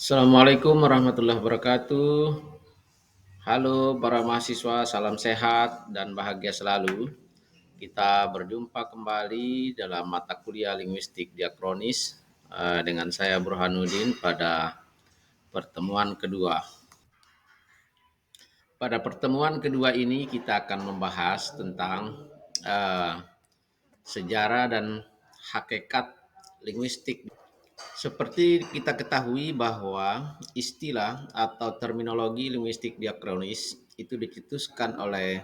Assalamualaikum warahmatullahi wabarakatuh. Halo para mahasiswa, salam sehat dan bahagia selalu. Kita berjumpa kembali dalam mata kuliah linguistik diakronis dengan saya Burhanuddin pada pertemuan kedua. Pada pertemuan kedua ini kita akan membahas tentang eh, sejarah dan hakikat linguistik. Seperti kita ketahui bahwa istilah atau terminologi linguistik diakronis itu dicetuskan oleh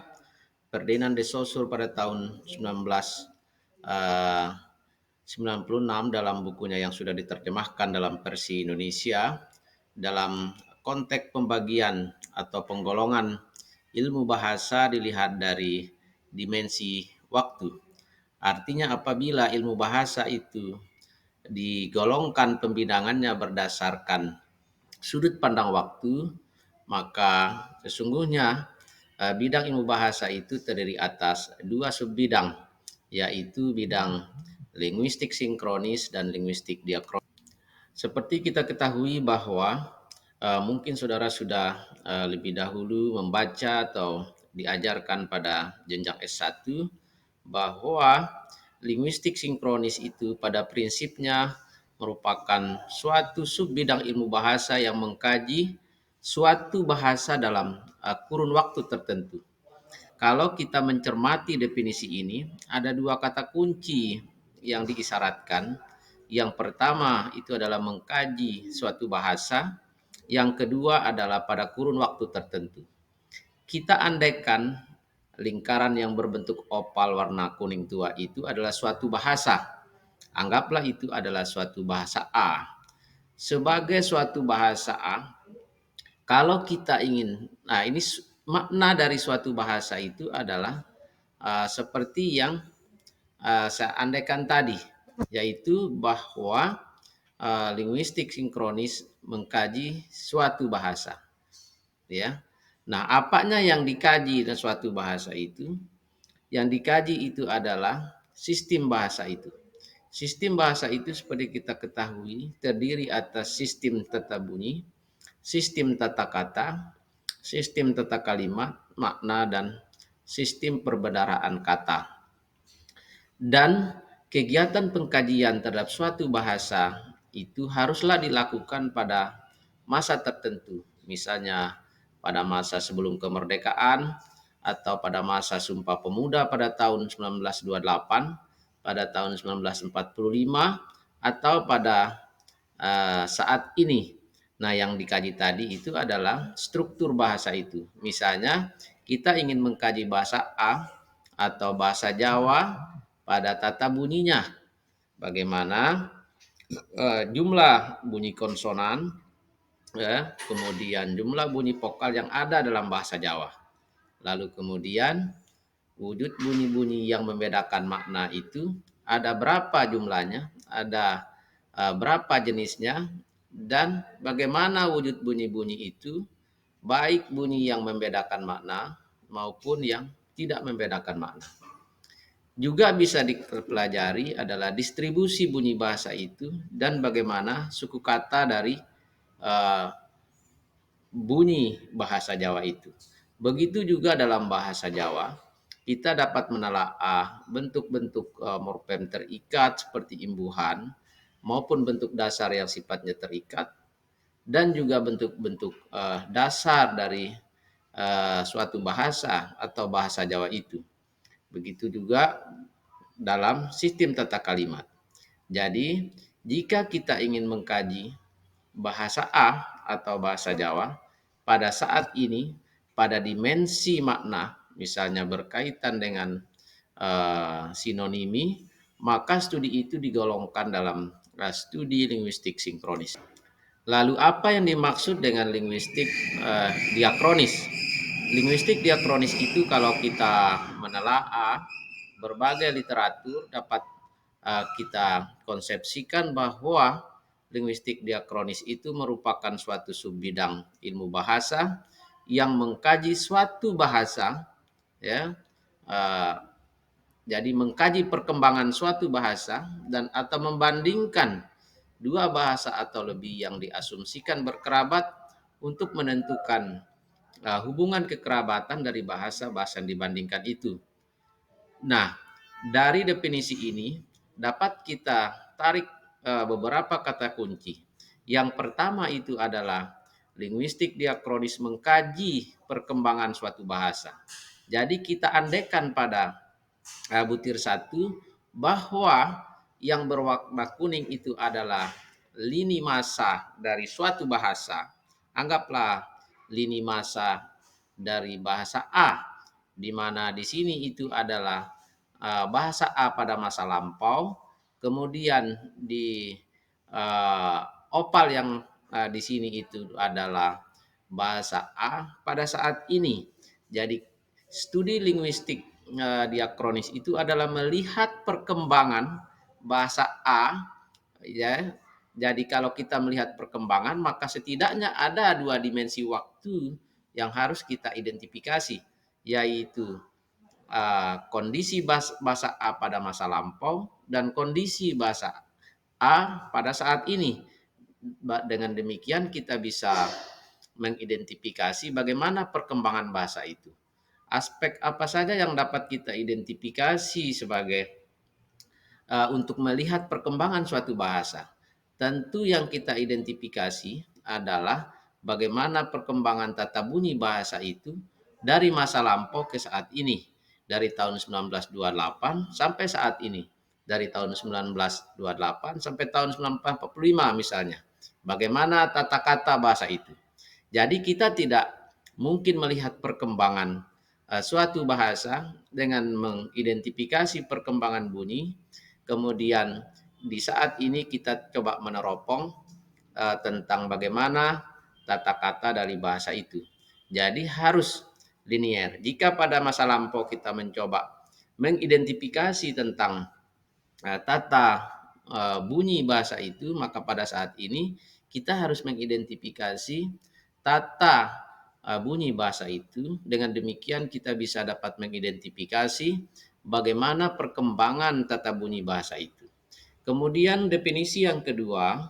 Ferdinand de Saussure pada tahun 1996 dalam bukunya yang sudah diterjemahkan dalam versi Indonesia dalam konteks pembagian atau penggolongan ilmu bahasa dilihat dari dimensi waktu. Artinya apabila ilmu bahasa itu digolongkan pembidangannya berdasarkan sudut pandang waktu, maka sesungguhnya bidang ilmu bahasa itu terdiri atas dua subbidang, yaitu bidang linguistik sinkronis dan linguistik diakronis. Seperti kita ketahui bahwa mungkin saudara sudah lebih dahulu membaca atau diajarkan pada jenjang S1 bahwa linguistik sinkronis itu pada prinsipnya merupakan suatu subbidang ilmu bahasa yang mengkaji suatu bahasa dalam kurun waktu tertentu. Kalau kita mencermati definisi ini, ada dua kata kunci yang diisyaratkan. Yang pertama itu adalah mengkaji suatu bahasa, yang kedua adalah pada kurun waktu tertentu. Kita andaikan lingkaran yang berbentuk opal warna kuning tua itu adalah suatu bahasa. Anggaplah itu adalah suatu bahasa A. Sebagai suatu bahasa A, kalau kita ingin, nah ini makna dari suatu bahasa itu adalah seperti yang saya andaikan tadi, yaitu bahwa linguistik sinkronis mengkaji suatu bahasa, ya. Nah, apanya yang dikaji dan suatu bahasa itu? Yang dikaji itu adalah sistem bahasa itu. Sistem bahasa itu seperti kita ketahui terdiri atas sistem tata bunyi, sistem tata kata, sistem tata kalimat, makna, dan sistem perbendaharaan kata. Dan kegiatan pengkajian terhadap suatu bahasa itu haruslah dilakukan pada masa tertentu. Misalnya pada masa sebelum kemerdekaan atau pada masa Sumpah Pemuda pada tahun 1928, pada tahun 1945, atau pada saat ini. Nah, yang dikaji tadi itu adalah struktur bahasa itu. Misalnya, kita ingin mengkaji bahasa A atau bahasa Jawa pada tata bunyinya. Bagaimana jumlah bunyi konsonan, ya, kemudian jumlah bunyi vokal yang ada dalam bahasa Jawa. Lalu kemudian wujud bunyi-bunyi yang membedakan makna itu ada berapa jumlahnya, ada berapa jenisnya, dan bagaimana wujud bunyi-bunyi itu, baik bunyi yang membedakan makna maupun yang tidak membedakan makna. Juga bisa dipelajari adalah distribusi bunyi bahasa itu dan bagaimana suku kata dari uh, bunyi bahasa Jawa itu. Begitu juga dalam bahasa Jawa, kita dapat menelaah bentuk-bentuk morfem terikat seperti imbuhan maupun bentuk dasar yang sifatnya terikat dan juga bentuk-bentuk dasar dari suatu bahasa atau bahasa Jawa itu. Begitu juga dalam sistem tata kalimat. Jadi, jika kita ingin mengkaji bahasa A atau bahasa Jawa pada saat ini pada dimensi makna, misalnya berkaitan dengan sinonimi, maka studi itu digolongkan dalam studi linguistik sinkronis. Lalu apa yang dimaksud dengan linguistik diakronis? Linguistik diakronis itu kalau kita menelaah berbagai literatur dapat kita konsepsikan bahwa linguistik diakronis itu merupakan suatu subbidang ilmu bahasa yang mengkaji suatu bahasa, ya, uh, jadi mengkaji perkembangan suatu bahasa dan atau membandingkan dua bahasa atau lebih yang diasumsikan berkerabat untuk menentukan hubungan kekerabatan dari bahasa-bahasa yang dibandingkan itu. Nah, dari definisi ini dapat kita tarik beberapa kata kunci. Yang pertama itu adalah linguistik diakronis mengkaji perkembangan suatu bahasa. Jadi kita andaikan pada butir satu bahwa yang berwarna kuning itu adalah lini masa dari suatu bahasa. Anggaplah lini masa dari bahasa A, di mana di sini itu adalah bahasa A pada masa lampau, kemudian di uh, opal yang di sini itu adalah bahasa A pada saat ini. Jadi studi linguistik diakronis itu adalah melihat perkembangan bahasa A, ya. Jadi kalau kita melihat perkembangan maka setidaknya ada dua dimensi waktu yang harus kita identifikasi, yaitu kondisi bahasa A pada masa lampau dan kondisi bahasa A pada saat ini. Dengan demikian kita bisa mengidentifikasi bagaimana perkembangan bahasa itu. Aspek apa saja yang dapat kita identifikasi sebagai untuk melihat perkembangan suatu bahasa. Tentu yang kita identifikasi adalah bagaimana perkembangan tata bunyi bahasa itu dari masa lampau ke saat ini, dari tahun 1928 sampai saat ini, dari tahun 1928 sampai tahun 1945 misalnya. Bagaimana tata kata bahasa itu. Jadi kita tidak mungkin melihat perkembangan suatu bahasa dengan mengidentifikasi perkembangan bunyi. Kemudian di saat ini kita coba meneropong tentang bagaimana tata kata dari bahasa itu. Jadi harus linier. Jika pada masa lampau kita mencoba mengidentifikasi tentang tata bunyi bahasa itu, maka pada saat ini kita harus mengidentifikasi tata bunyi bahasa itu. Dengan demikian kita bisa dapat mengidentifikasi bagaimana perkembangan tata bunyi bahasa itu. Kemudian definisi yang kedua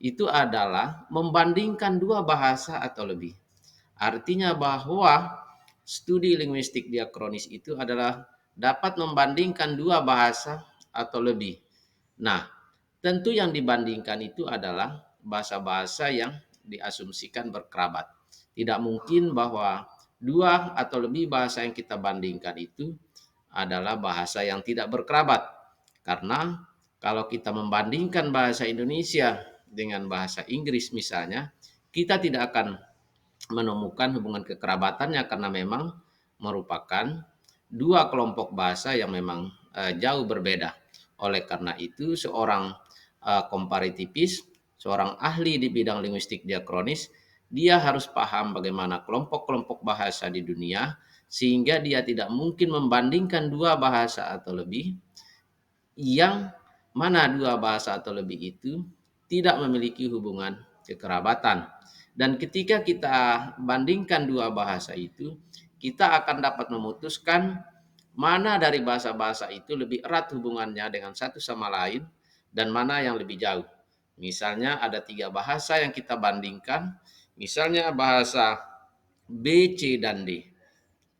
itu adalah membandingkan dua bahasa atau lebih. Artinya bahwa studi linguistik diakronis itu adalah dapat membandingkan dua bahasa atau lebih. Nah, tentu yang dibandingkan itu adalah bahasa-bahasa yang diasumsikan berkerabat. Tidak mungkin bahwa dua atau lebih bahasa yang kita bandingkan itu adalah bahasa yang tidak berkerabat. Karena kalau kita membandingkan bahasa Indonesia dengan bahasa Inggris misalnya, kita tidak akan menemukan hubungan kekerabatannya karena memang merupakan dua kelompok bahasa yang memang jauh berbeda. Oleh karena itu, seorang komparativis, seorang ahli di bidang linguistik diakronis, dia harus paham bagaimana kelompok-kelompok bahasa di dunia, sehingga dia tidak mungkin membandingkan dua bahasa atau lebih, yang mana dua bahasa atau lebih itu tidak memiliki hubungan kekerabatan. Dan ketika kita bandingkan dua bahasa itu, kita akan dapat memutuskan mana dari bahasa-bahasa itu lebih erat hubungannya dengan satu sama lain dan mana yang lebih jauh. Misalnya ada tiga bahasa yang kita bandingkan, misalnya bahasa B, C, dan D.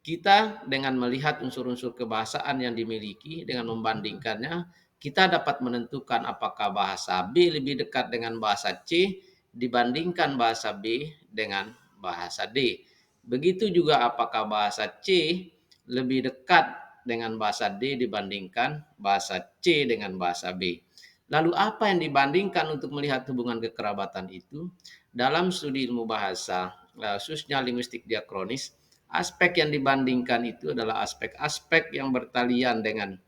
Kita dengan melihat unsur-unsur kebahasaan yang dimiliki dengan membandingkannya, kita dapat menentukan apakah bahasa B lebih dekat dengan bahasa C dibandingkan bahasa B dengan bahasa D. Begitu juga apakah bahasa C lebih dekat dengan bahasa D dibandingkan bahasa C dengan bahasa B. Lalu apa yang dibandingkan untuk melihat hubungan kekerabatan itu? Dalam studi ilmu bahasa, khususnya linguistik diakronis, aspek yang dibandingkan itu adalah aspek-aspek yang bertalian dengan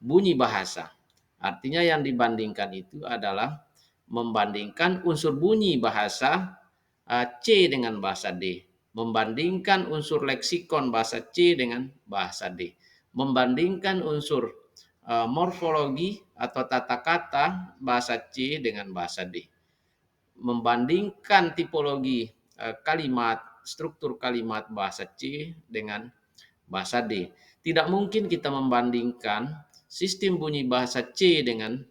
bunyi bahasa. Artinya yang dibandingkan itu adalah membandingkan unsur bunyi bahasa C dengan bahasa D, membandingkan unsur leksikon bahasa C dengan bahasa D, membandingkan unsur morfologi atau tata kata bahasa C dengan bahasa D, membandingkan tipologi kalimat, struktur kalimat bahasa C dengan bahasa D. Tidak mungkin kita membandingkan sistem bunyi bahasa C dengan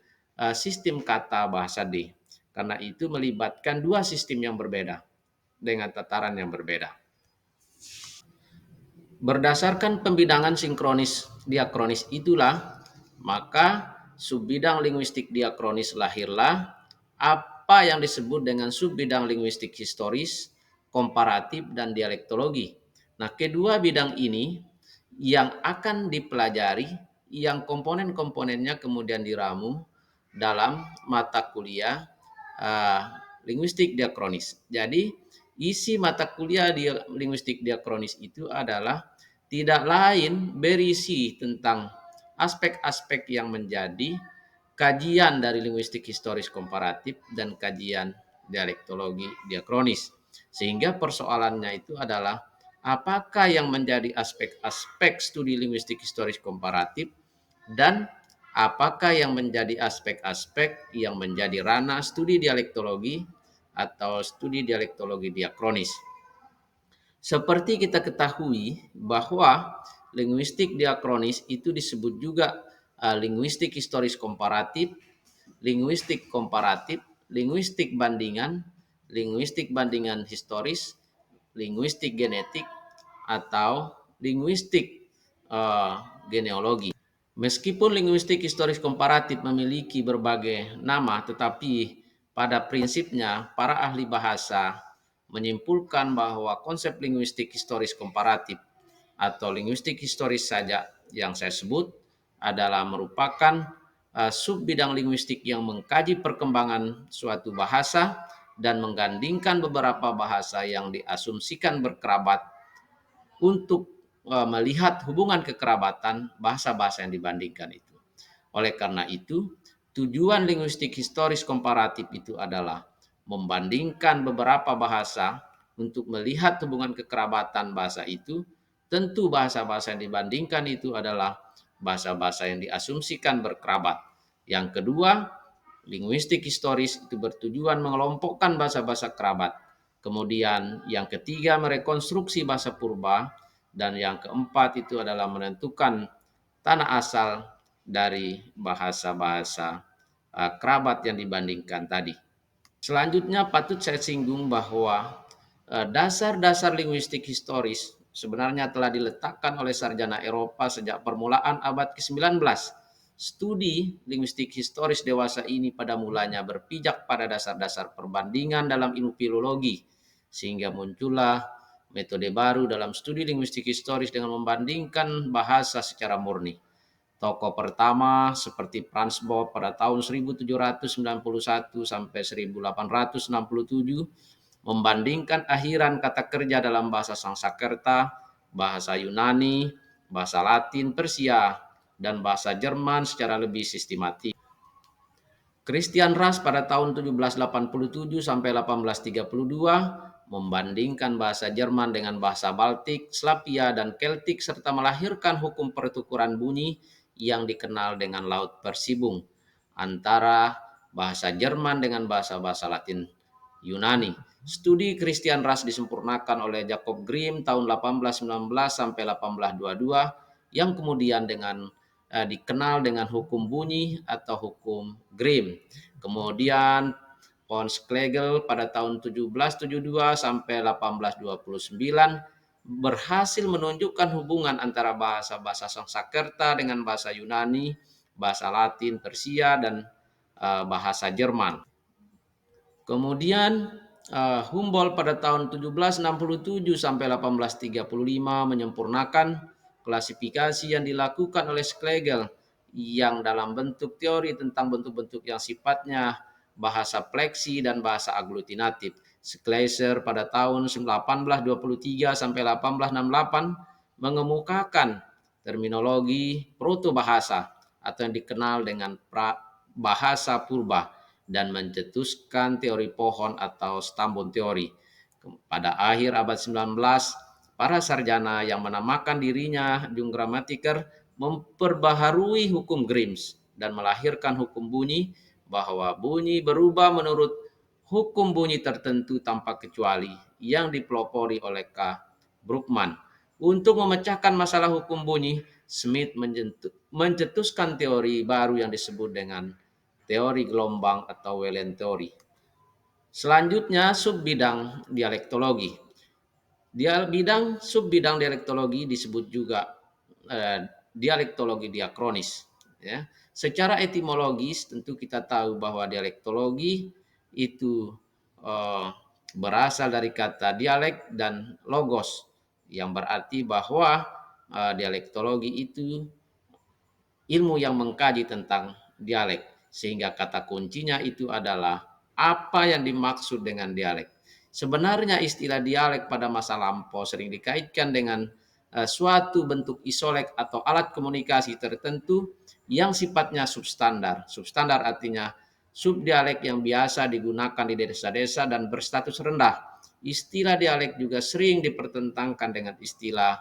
sistem kata bahasa D. Karena itu melibatkan dua sistem yang berbeda dengan tataran yang berbeda. Berdasarkan pembidangan sinkronis diakronis itulah, maka subbidang linguistik diakronis lahirlah apa yang disebut dengan subbidang linguistik historis, komparatif, dan dialektologi. Nah, kedua bidang ini yang akan dipelajari, yang komponen-komponennya kemudian diramu dalam mata kuliah linguistik diakronis. Jadi, isi mata kuliah linguistik diakronis itu adalah tidak lain berisi tentang aspek-aspek yang menjadi kajian dari linguistik historis komparatif dan kajian dialektologi diakronis. Sehingga persoalannya itu adalah apakah yang menjadi aspek-aspek studi linguistik historis komparatif dan apakah yang menjadi aspek-aspek yang menjadi ranah studi dialektologi atau studi dialektologi diakronis. Seperti kita ketahui bahwa linguistik diakronis itu disebut juga linguistik historis komparatif, linguistik bandingan historis, linguistik genetik, atau linguistik genealogi. Meskipun linguistik historis komparatif memiliki berbagai nama, tetapi pada prinsipnya para ahli bahasa menyimpulkan bahwa konsep linguistik historis komparatif atau linguistik historis saja yang saya sebut adalah merupakan sub bidang linguistik yang mengkaji perkembangan suatu bahasa dan menggandingkan beberapa bahasa yang diasumsikan berkerabat untuk melihat hubungan kekerabatan bahasa-bahasa yang dibandingkan itu. Oleh karena itu, tujuan linguistik historis komparatif itu adalah membandingkan beberapa bahasa untuk melihat hubungan kekerabatan bahasa itu. Tentu bahasa-bahasa yang dibandingkan itu adalah bahasa-bahasa yang diasumsikan berkerabat. Yang kedua, linguistik historis itu bertujuan mengelompokkan bahasa-bahasa kerabat. Kemudian yang ketiga merekonstruksi bahasa purba, dan yang keempat itu adalah menentukan tanah asal dari bahasa-bahasa kerabat yang dibandingkan tadi. Selanjutnya patut saya singgung bahwa dasar-dasar linguistik historis sebenarnya telah diletakkan oleh sarjana Eropa sejak permulaan abad ke-19. Studi linguistik historis dewasa ini pada mulanya berpijak pada dasar-dasar perbandingan dalam ilmu filologi, sehingga muncullah metode baru dalam studi linguistik historis dengan membandingkan bahasa secara murni. Tokoh pertama seperti Franz Bopp pada tahun 1791 sampai 1867 membandingkan akhiran kata kerja dalam bahasa Sanskerta, bahasa Yunani, bahasa Latin, Persia, dan bahasa Jerman secara lebih sistematis. Christian Ras pada tahun 1787 sampai 1832 membandingkan bahasa Jerman dengan bahasa Baltik, Slavia, dan Keltik serta melahirkan hukum pertukuran bunyi yang dikenal dengan laut persibung antara bahasa Jerman dengan bahasa-bahasa Latin Yunani. Studi Christian Ras disempurnakan oleh Jacob Grimm tahun 1819 sampai 1822 yang kemudian dikenal dengan hukum bunyi atau hukum Grimm. Kemudian Pons Klegel pada tahun 1772 sampai 1829 berhasil menunjukkan hubungan antara bahasa-bahasa Sanskerta dengan bahasa Yunani, bahasa Latin, Persia, dan bahasa Jerman. Kemudian Humboldt pada tahun 1767 sampai 1835 menyempurnakan klasifikasi yang dilakukan oleh Schlegel yang dalam bentuk teori tentang bentuk-bentuk yang sifatnya bahasa fleksi dan bahasa aglutinatif. Schleicher pada tahun 1823 sampai 1868 mengemukakan terminologi protobahasa atau yang dikenal dengan bahasa purba dan mencetuskan teori pohon atau stambon teori. Pada akhir abad 19, para sarjana yang menamakan dirinya Jungrammatiker memperbaharui hukum Grimm dan melahirkan hukum bunyi bahwa bunyi berubah menurut hukum bunyi tertentu tanpa kecuali yang dipelopori oleh K. Brookman. Untuk memecahkan masalah hukum bunyi, Smith mencetuskan teori baru yang disebut dengan teori gelombang atau Wellen teori. Selanjutnya subbidang dialektologi. Bidang subbidang dialektologi disebut juga dialektologi diakronis. Ya. Secara etimologis tentu kita tahu bahwa dialektologi itu eh, berasal dari kata dialek dan logos, yang berarti bahwa dialektologi itu ilmu yang mengkaji tentang dialek, sehingga kata kuncinya itu adalah apa yang dimaksud dengan dialek. Sebenarnya istilah dialek pada masa lampau sering dikaitkan dengan suatu bentuk isolek atau alat komunikasi tertentu yang sifatnya substandar. Substandar artinya subdialek yang biasa digunakan di desa-desa dan berstatus rendah. Istilah dialek juga sering dipertentangkan dengan istilah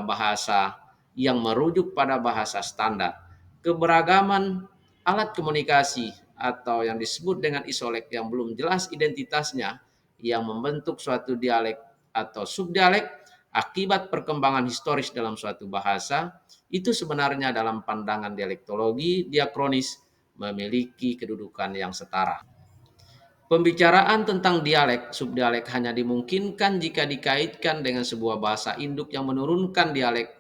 bahasa yang merujuk pada bahasa standar. Keberagaman alat komunikasi atau yang disebut dengan isolek yang belum jelas identitasnya yang membentuk suatu dialek atau subdialek akibat perkembangan historis dalam suatu bahasa itu sebenarnya dalam pandangan dialektologi diakronis memiliki kedudukan yang setara. Pembicaraan tentang dialek, subdialek hanya dimungkinkan jika dikaitkan dengan sebuah bahasa induk yang menurunkan dialek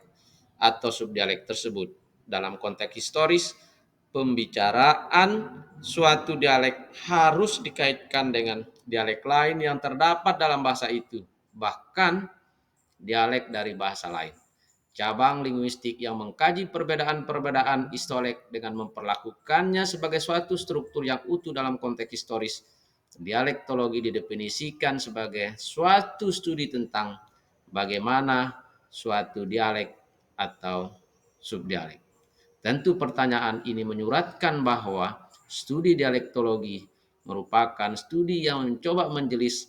atau subdialek tersebut. Dalam konteks historis, pembicaraan suatu dialek harus dikaitkan dengan dialek lain yang terdapat dalam bahasa itu, bahkan dialek dari bahasa lain. Cabang linguistik yang mengkaji perbedaan-perbedaan istolek dengan memperlakukannya sebagai suatu struktur yang utuh dalam konteks historis. Dialektologi didefinisikan sebagai suatu studi tentang bagaimana suatu dialek atau subdialek. Tentu pertanyaan ini menyuratkan bahwa studi dialektologi merupakan studi yang mencoba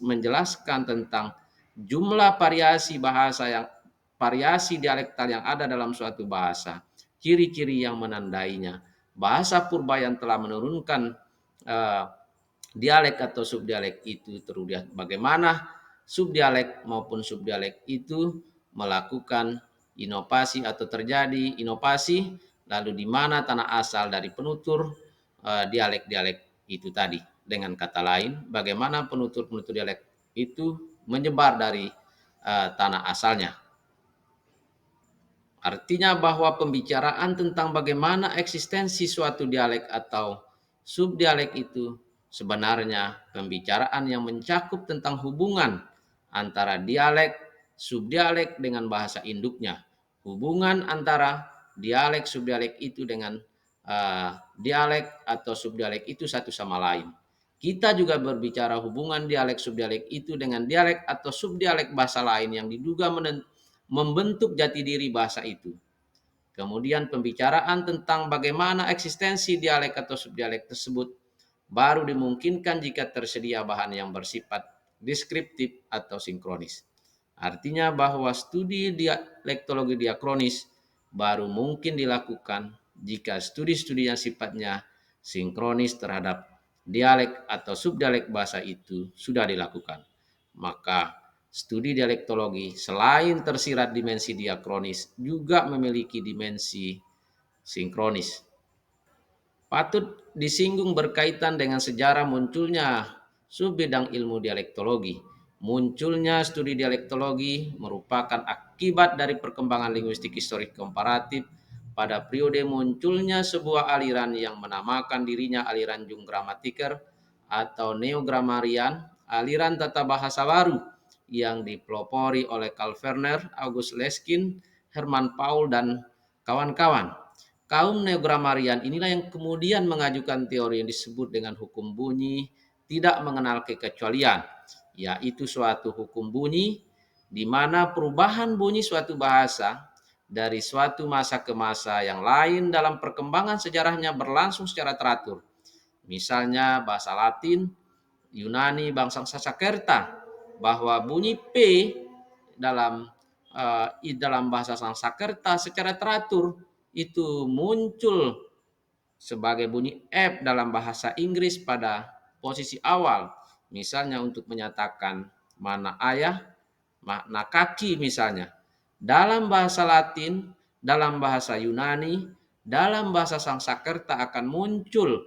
menjelaskan tentang jumlah variasi dialektal yang ada dalam suatu bahasa, ciri-ciri yang menandainya. Bahasa purba yang telah menurunkan uh, dialek atau subdialek itu terlihat bagaimana subdialek maupun subdialek itu melakukan inovasi atau terjadi inovasi, lalu di mana tanah asal dari penutur dialek-dialek itu tadi. Dengan kata lain, bagaimana penutur-penutur dialek itu menyebar dari tanah asalnya. Artinya bahwa pembicaraan tentang bagaimana eksistensi suatu dialek atau subdialek itu sebenarnya pembicaraan yang mencakup tentang hubungan antara dialek, subdialek dengan bahasa induknya. Hubungan antara dialek, subdialek itu dengan dialek atau subdialek itu satu sama lain. Kita juga berbicara hubungan dialek subdialek itu dengan dialek atau subdialek bahasa lain yang diduga membentuk jati diri bahasa itu. Kemudian pembicaraan tentang bagaimana eksistensi dialek atau subdialek tersebut baru dimungkinkan jika tersedia bahan yang bersifat deskriptif atau sinkronis. Artinya bahwa studi dialektologi diakronis baru mungkin dilakukan jika studi-studi yang sifatnya sinkronis terhadap dialek atau subdialek bahasa itu sudah dilakukan. Maka studi dialektologi selain tersirat dimensi diakronis juga memiliki dimensi sinkronis. Patut disinggung berkaitan dengan sejarah munculnya subbidang ilmu dialektologi. Munculnya studi dialektologi merupakan akibat dari perkembangan linguistik historik komparatif pada periode munculnya sebuah aliran yang menamakan dirinya aliran Junggrammatiker atau Neogrammarian, aliran tata bahasa baru yang dipelopori oleh Karl Werner, August Leskin, Hermann Paul, dan kawan-kawan. Kaum neogrammarian inilah yang kemudian mengajukan teori yang disebut dengan hukum bunyi tidak mengenal kekecualian, yaitu suatu hukum bunyi di mana perubahan bunyi suatu bahasa dari suatu masa ke masa yang lain dalam perkembangan sejarahnya berlangsung secara teratur. Misalnya bahasa Latin, Yunani, bangsa Sanskerta, bahwa bunyi P dalam dalam bahasa Sanskerta secara teratur itu muncul sebagai bunyi F dalam bahasa Inggris pada posisi awal. Misalnya untuk menyatakan mana ayah, makna kaki misalnya. Dalam bahasa Latin, dalam bahasa Yunani, dalam bahasa Sanskerta akan muncul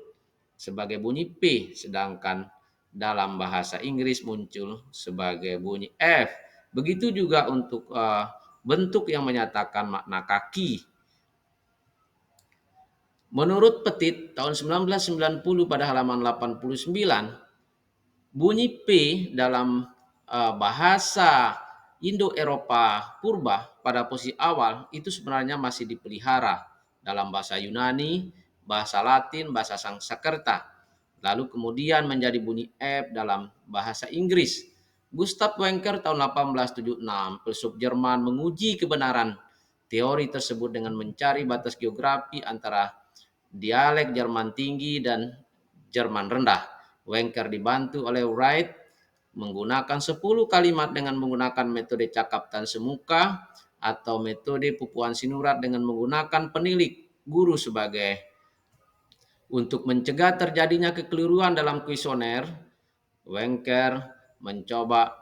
sebagai bunyi P, sedangkan dalam bahasa Inggris muncul sebagai bunyi F. Begitu juga untuk bentuk yang menyatakan makna kaki. Menurut Petit tahun 1990 pada halaman 89, bunyi P dalam bahasa Indo-Eropa purba pada posisi awal itu sebenarnya masih dipelihara dalam bahasa Yunani, bahasa Latin, bahasa Sanskerta. Lalu kemudian menjadi bunyi F dalam bahasa Inggris. Gustav Wencker tahun 1876, filsuf Jerman, menguji kebenaran teori tersebut dengan mencari batas geografi antara dialek Jerman tinggi dan Jerman rendah. Wencker dibantu oleh Wright menggunakan 10 kalimat dengan menggunakan metode cakap tan semuka atau metode pupuan sinurat dengan menggunakan penilik guru sebagai. Untuk mencegah terjadinya kekeliruan dalam kuesioner, Wencker mencoba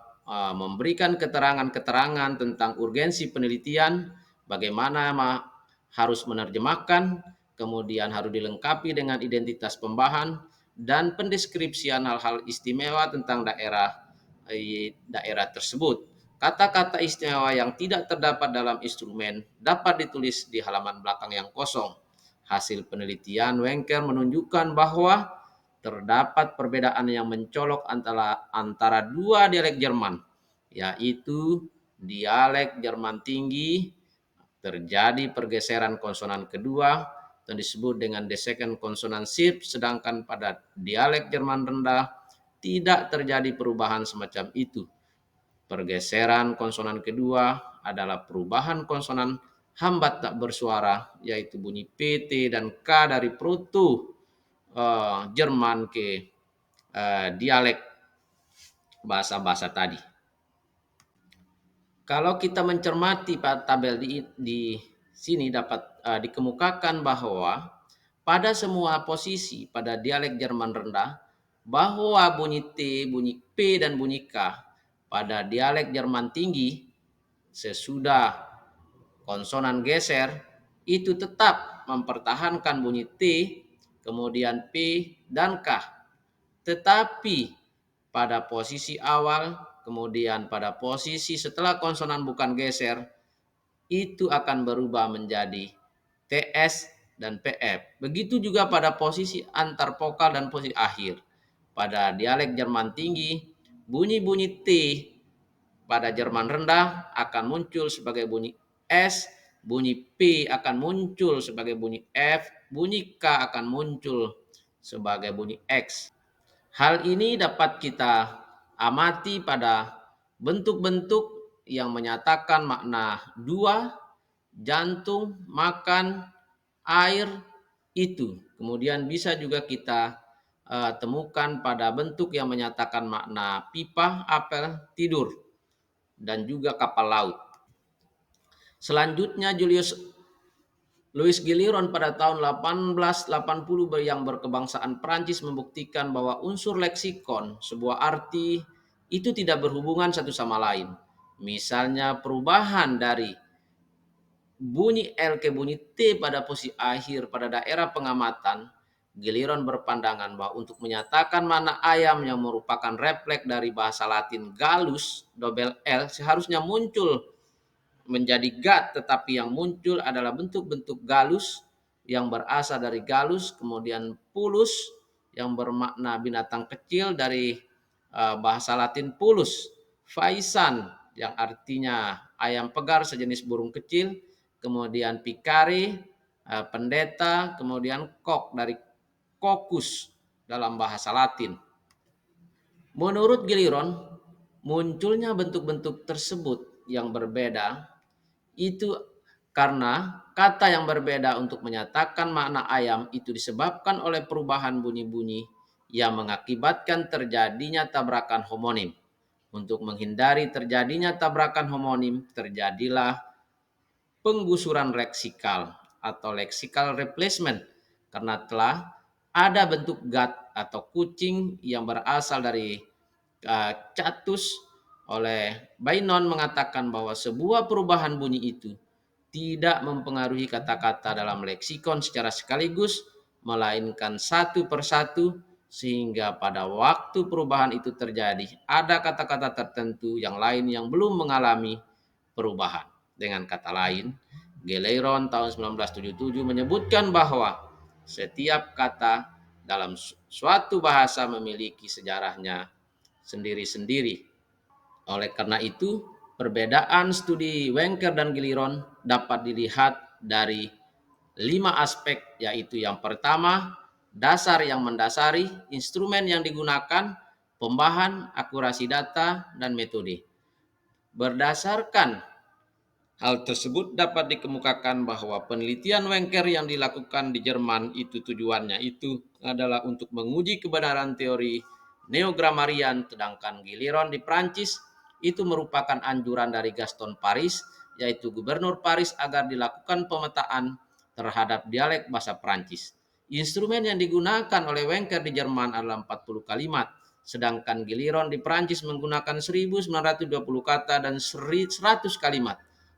memberikan keterangan-keterangan tentang urgensi penelitian, bagaimana harus menerjemahkan, kemudian harus dilengkapi dengan identitas pembahan dan pendeskripsian hal-hal istimewa tentang daerah tersebut. Kata-kata istimewa yang tidak terdapat dalam instrumen dapat ditulis di halaman belakang yang kosong. Hasil penelitian Wencker menunjukkan bahwa terdapat perbedaan yang mencolok antara dua dialek Jerman, yaitu dialek Jerman tinggi terjadi pergeseran konsonan kedua yang disebut dengan the second consonant shift, sedangkan pada dialek Jerman rendah tidak terjadi perubahan semacam itu. Pergeseran konsonan kedua adalah perubahan konsonan hambat tak bersuara, yaitu bunyi P, T, dan K dari proto Jerman ke dialek bahasa-bahasa tadi. Kalau kita mencermati tabel di sini dapat dikemukakan bahwa pada semua posisi pada dialek Jerman rendah, bahwa bunyi T, bunyi P, dan bunyi K pada dialek Jerman tinggi sesudah konsonan geser itu tetap mempertahankan bunyi T, kemudian P, dan K. Tetapi pada posisi awal, kemudian pada posisi setelah konsonan bukan geser, itu akan berubah menjadi TS dan PF. Begitu juga pada posisi antar vokal dan posisi akhir. Pada dialek Jerman tinggi, bunyi-bunyi T pada Jerman rendah akan muncul sebagai bunyi S, bunyi P akan muncul sebagai bunyi F, bunyi K akan muncul sebagai bunyi X. Hal ini dapat kita amati pada bentuk-bentuk yang menyatakan makna dua, jantung, makan, air, itu. Kemudian bisa juga kita temukan pada bentuk yang menyatakan makna pipa, apel, tidur, dan juga kapal laut. Selanjutnya Louis Guillorin pada tahun 1880 yang berkebangsaan Prancis membuktikan bahwa unsur leksikon sebuah arti itu tidak berhubungan satu sama lain. Misalnya perubahan dari bunyi L ke bunyi T pada posisi akhir pada daerah pengamatan, Guillorin berpandangan bahwa untuk menyatakan mana ayam yang merupakan refleks dari bahasa Latin gallus, double L, seharusnya muncul menjadi gat, tetapi yang muncul adalah bentuk-bentuk galus yang berasal dari galus, kemudian pulus yang bermakna binatang kecil dari bahasa Latin pulus, faisan yang artinya ayam pegar sejenis burung kecil, kemudian picare, pendeta, kemudian kok dari kokus dalam bahasa Latin. Menurut Guillorin, munculnya bentuk-bentuk tersebut yang berbeda itu karena kata yang berbeda untuk menyatakan makna ayam itu disebabkan oleh perubahan bunyi-bunyi yang mengakibatkan terjadinya tabrakan homonim. Untuk menghindari terjadinya tabrakan homonim, terjadilah penggusuran leksikal atau lexical replacement karena telah ada bentuk gat atau kucing yang berasal dari Catus. Oleh Bainon mengatakan bahwa sebuah perubahan bunyi itu tidak mempengaruhi kata-kata dalam leksikon secara sekaligus, melainkan satu persatu, sehingga pada waktu perubahan itu terjadi, ada kata-kata tertentu yang lain yang belum mengalami perubahan. Dengan kata lain, Galeron tahun 1977 menyebutkan bahwa setiap kata dalam suatu bahasa memiliki sejarahnya sendiri-sendiri. Oleh karena itu, perbedaan studi Wenker dan Giliron dapat dilihat dari 5 aspek, yaitu yang pertama, dasar yang mendasari, instrumen yang digunakan, pembahan, akurasi data, dan metode. Berdasarkan hal tersebut dapat dikemukakan bahwa penelitian Wenker yang dilakukan di Jerman itu tujuannya itu adalah untuk menguji kebenaran teori Neo-Grammarian, sedangkan Giliron di Prancis itu merupakan anjuran dari Gaston Paris, yaitu gubernur Paris, agar dilakukan pemetaan terhadap dialek bahasa Prancis. Instrumen yang digunakan oleh Wenker di Jerman adalah 40 kalimat, sedangkan Giliron di Prancis menggunakan 1920 kata dan 100 kalimat.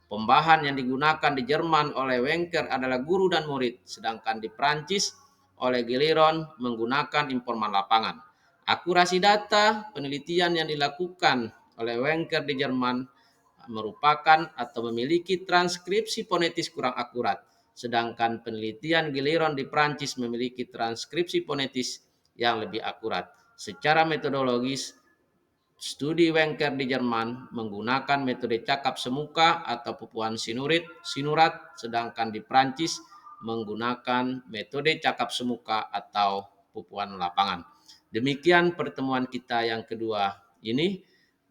Pembahan yang digunakan di Jerman oleh Wenker adalah guru dan murid, sedangkan di Prancis oleh Giliron menggunakan informan lapangan. Akurasi data, penelitian yang dilakukan oleh Wenker di Jerman merupakan atau memiliki transkripsi fonetis kurang akurat, sedangkan penelitian Giliron di Prancis memiliki transkripsi fonetis yang lebih akurat. Secara metodologis, studi Wenker di Jerman menggunakan metode cakap semuka atau pupuan sinurat, sedangkan di Prancis menggunakan metode cakap semuka atau pupuan lapangan. Demikian pertemuan kita yang kedua ini.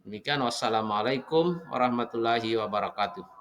Demikian, wassalamualaikum warahmatullahi wabarakatuh.